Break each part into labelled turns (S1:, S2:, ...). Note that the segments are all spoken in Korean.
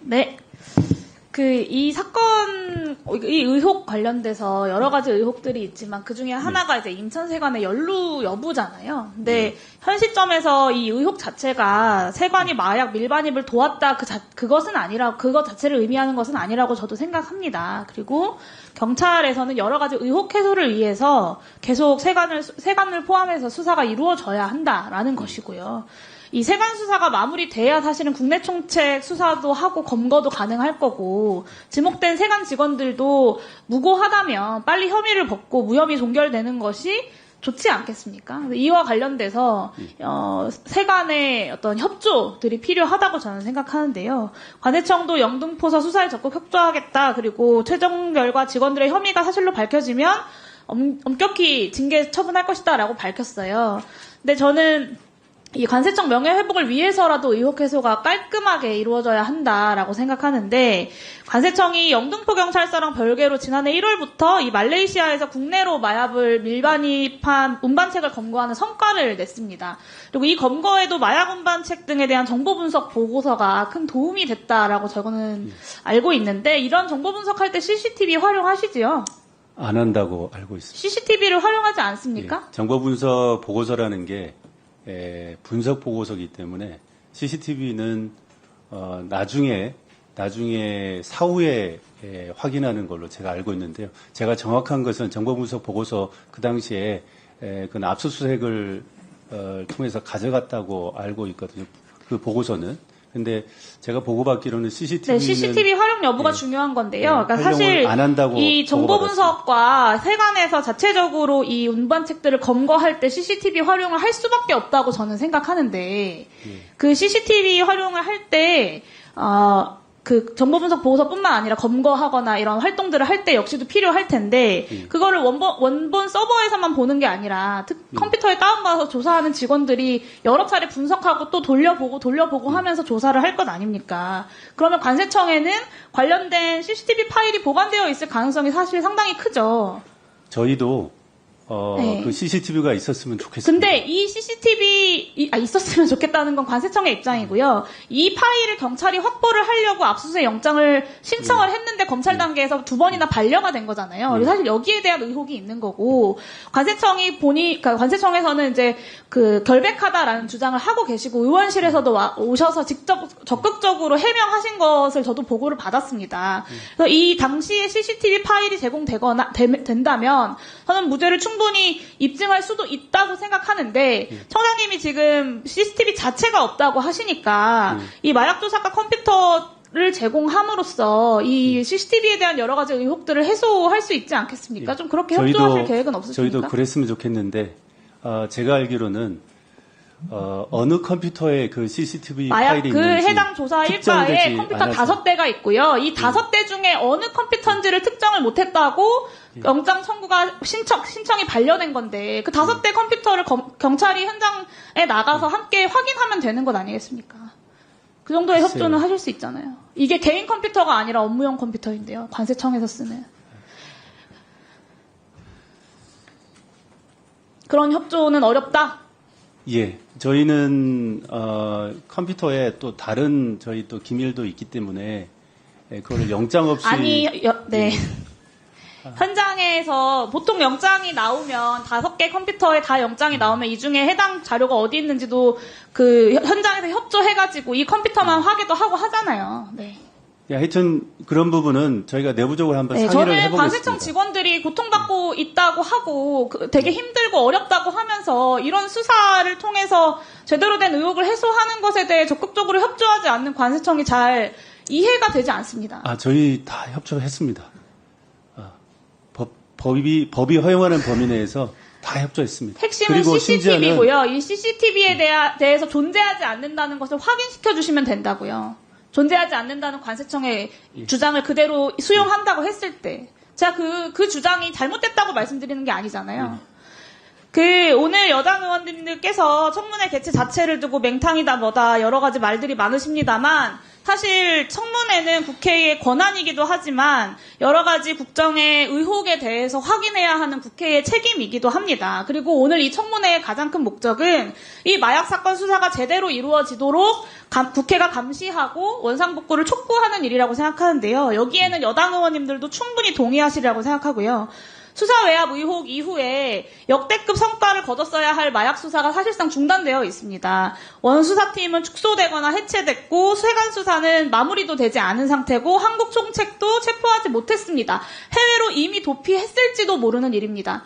S1: 네. 이 사건, 이 의혹 관련돼서 여러 가지 의혹들이 있지만 그 중에 하나가 이제 인천세관의 연루 여부잖아요. 근데 현 시점에서 이 의혹 자체가 세관이 마약 밀반입을 도왔다 그것은 아니라 그것 자체를 의미하는 것은 아니라고 저도 생각합니다. 그리고 경찰에서는 여러 가지 의혹 해소를 위해서 계속 세관을 포함해서 수사가 이루어져야 한다라는 것이고요. 이 세관 수사가 마무리돼야 사실은 국내 총책 수사도 하고 검거도 가능할 거고 지목된 세관 직원들도 무고하다면 빨리 혐의를 벗고 무혐의 종결되는 것이 좋지 않겠습니까? 이와 관련돼서 세관의 어떤 협조들이 필요하다고 저는 생각하는데요. 관세청도 영등포사 수사에 적극 협조하겠다. 그리고 최종 결과 직원들의 혐의가 사실로 밝혀지면 엄격히 징계 처분할 것이다라고 밝혔어요. 근데 저는 이 관세청 명예회복을 위해서라도 의혹 해소가 깔끔하게 이루어져야 한다라고 생각하는데 관세청이 영등포경찰서랑 별개로 지난해 1월부터 이 말레이시아에서 국내로 마약을 밀반입한 운반책을 검거하는 성과를 냈습니다. 그리고 이 검거에도 마약 운반책 등에 대한 정보 분석 보고서가 큰 도움이 됐다라고 저는 알고 있는데 이런 정보 분석할 때 CCTV 활용하시지요?
S2: 안 한다고 알고 있습니다.
S1: CCTV를 활용하지 않습니까?
S2: 정보 분석 보고서라는 게 분석 보고서이기 때문에 CCTV는 나중에 사후에 확인하는 걸로 제가 알고 있는데요. 제가 정확한 것은 정보 분석 보고서 그 당시에 그 압수수색을 통해서 가져갔다고 알고 있거든요. 그 보고서는. 근데 제가 보고받기로는 CCTV는
S1: 네, CCTV 활용 여부가 중요한 건데요. 그러니까 사실 이 정보 분석과 세관에서 자체적으로 이 운반책들을 검거할 때 CCTV 활용을 할 수밖에 없다고 저는 생각하는데 그 CCTV 활용을 할 때 그 정보 분석 보고서뿐만 아니라 검거하거나 이런 활동들을 할 때 역시도 필요할 텐데 그거를 원본 서버에서만 보는 게 아니라 컴퓨터에 다운받아서 조사하는 직원들이 여러 차례 분석하고 또 돌려보고 하면서 조사를 할 것 아닙니까? 그러면 관세청에는 관련된 CCTV 파일이 보관되어 있을 가능성이 사실 상당히 크죠.
S2: 저희도 그 CCTV가 있었으면 좋겠습니다.
S1: 근데 이 CCTV 있었으면 좋겠다는 건 관세청의 입장이고요. 이 파일을 경찰이 확보를 하려고 압수수색 영장을 신청을 했는데 검찰 단계에서 2번이나 반려가 된 거잖아요. 그래서 사실 여기에 대한 의혹이 있는 거고 그러니까 관세청에서는 이제 그 결백하다라는 주장을 하고 계시고 의원실에서도 오셔서 직접 적극적으로 해명하신 것을 저도 보고를 받았습니다. 그래서 이 당시에 CCTV 파일이 된다면 저는 무죄를 충분히 입증할 수도 있다고 생각하는데 청장님이 지금 CCTV 자체가 없다고 하시니까 이 마약조사과 컴퓨터를 제공함으로써 이 CCTV에 대한 여러 가지 의혹들을 해소할 수 있지 않겠습니까? 좀 그렇게 협조하실 계획은 없으십니까?
S2: 저희도 그랬으면 좋겠는데 제가 알기로는 어느 컴퓨터에 그 CCTV 파일이
S1: 그
S2: 있는지
S1: 해당 조사 일과에 컴퓨터 5대가 있고요. 이 5대 중에 어느 컴퓨터인지를 특정을 못했다고 영장 청구가 신청이 반려된 건데 그 5대 컴퓨터를 경찰이 현장에 나가서 함께 확인하면 되는 것 아니겠습니까? 그 정도의 협조는 하실 수 있잖아요. 이게 개인 컴퓨터가 아니라 업무용 컴퓨터인데요. 관세청에서 쓰는. 그런 협조는 어렵다?
S2: 예. 저희는 컴퓨터에 또 다른 저희 또 기밀도 있기 때문에 그거를 영장 없이
S1: 네. 현장에서 보통 영장이 나오면 5개 컴퓨터에 다 영장이 나오면 이 중에 해당 자료가 어디 있는지도 그 현장에서 협조해가지고 이 컴퓨터만 확인도 하고 하잖아요. 네.
S2: 하여튼 그런 부분은 저희가 내부적으로 한번 상의를 해보겠습니다.
S1: 저는 관세청 직원들이 고통받고 있다고 하고 되게 힘들고 어렵다고 하면서 이런 수사를 통해서 제대로 된 의혹을 해소하는 것에 대해 적극적으로 협조하지 않는 관세청이 잘 이해가 되지 않습니다.
S2: 저희 다 협조했습니다. 법이 허용하는 범위 내에서 다 협조했습니다.
S1: 핵심은
S2: 그리고
S1: CCTV고요. 이 CCTV에 대해서 존재하지 않는다는 것을 확인시켜 주시면 된다고요. 존재하지 않는다는 관세청의 주장을 그대로 수용한다고 했을 때 제가 그 주장이 잘못됐다고 말씀드리는 게 아니잖아요. 오늘 여당 의원님들께서 청문회 개최 자체를 두고 맹탕이다 뭐다 여러 가지 말들이 많으십니다만 사실 청문회는 국회의 권한이기도 하지만 여러 가지 국정의 의혹에 대해서 확인해야 하는 국회의 책임이기도 합니다. 그리고 오늘 이 청문회의 가장 큰 목적은 이 마약 사건 수사가 제대로 이루어지도록 국회가 감시하고 원상복구를 촉구하는 일이라고 생각하는데요. 여기에는 여당 의원님들도 충분히 동의하시리라고 생각하고요. 수사 외압 의혹 이후에 역대급 성과를 거뒀어야 할 마약 수사가 사실상 중단되어 있습니다. 원수사팀은 축소되거나 해체됐고 세관 수사는 마무리도 되지 않은 상태고 한국 총책도 체포하지 못했습니다. 해외로 이미 도피했을지도 모르는 일입니다.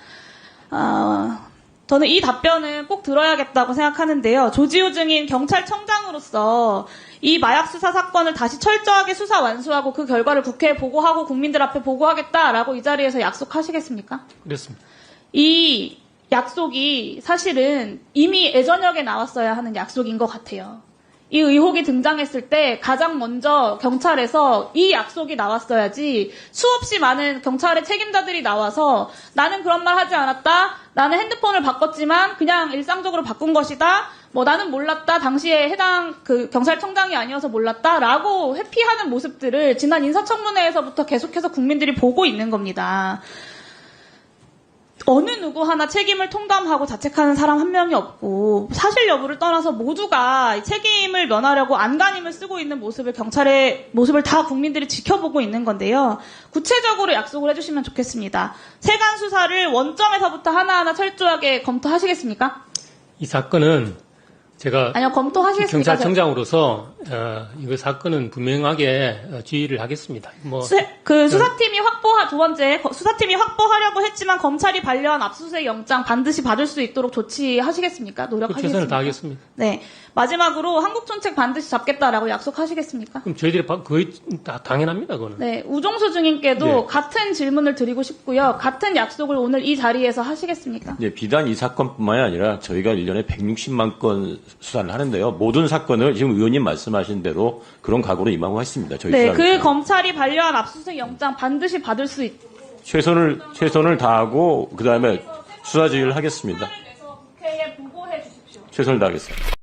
S1: 저는 이 답변은 꼭 들어야겠다고 생각하는데요. 조지호 증인 경찰청장으로서 이 마약 수사 사건을 다시 철저하게 수사 완수하고 그 결과를 국회에 보고하고 국민들 앞에 보고하겠다라고 이 자리에서 약속하시겠습니까?
S3: 그렇습니다.
S1: 이 약속이 사실은 이미 예전역에 나왔어야 하는 약속인 것 같아요. 이 의혹이 등장했을 때 가장 먼저 경찰에서 이 약속이 나왔어야지 수없이 많은 경찰의 책임자들이 나와서 나는 그런 말 하지 않았다. 나는 핸드폰을 바꿨지만 그냥 일상적으로 바꾼 것이다. 나는 몰랐다. 당시에 해당 경찰청장이 아니어서 몰랐다. 라고 회피하는 모습들을 지난 인사청문회에서부터 계속해서 국민들이 보고 있는 겁니다. 어느 누구 하나 책임을 통감하고 자책하는 사람 한 명이 없고 사실 여부를 떠나서 모두가 책임을 면하려고 안간힘을 쓰고 있는 모습을 경찰의 모습을 다 국민들이 지켜보고 있는 건데요. 구체적으로 약속을 해주시면 좋겠습니다. 세관 수사를 원점에서부터 하나하나 철저하게 검토하시겠습니까?
S3: 이 사건은 제가
S1: 아니요, 검토하시겠습니까?
S3: 경찰청장으로서 이거 사건은 분명하게 지휘를 하겠습니다.
S1: 수사팀이 두 번째 수사팀이 확보하려고 했지만 검찰이 반려한 압수수색 영장 반드시 받을 수 있도록 조치하시겠습니까? 노력하시겠습니까?
S3: 최선을 다하겠습니다.
S1: 네. 마지막으로 한국 총책 반드시 잡겠다라고 약속하시겠습니까?
S3: 그럼 저희들이 거의 다 당연합니다, 그거는.
S1: 네. 우종수 증인께도
S3: 네.
S1: 같은 질문을 드리고 싶고요. 같은 약속을 오늘 이 자리에서 하시겠습니까?
S4: 네, 비단 이 사건뿐만이 아니라 저희가 1년에 160만 건 수사를 하는데요. 모든 사건을 지금 의원님 말씀하신 대로 그런 각오로 임하고 있습니다. 저희
S1: 네.
S4: 수사는.
S1: 검찰이 반려한 압수수색 영장 반드시 받을 수
S4: 최선을 다하고 그다음에 수사 지휘를 하겠습니다.
S1: 국회에 보고해 주십시오.
S4: 최선을 다하겠습니다.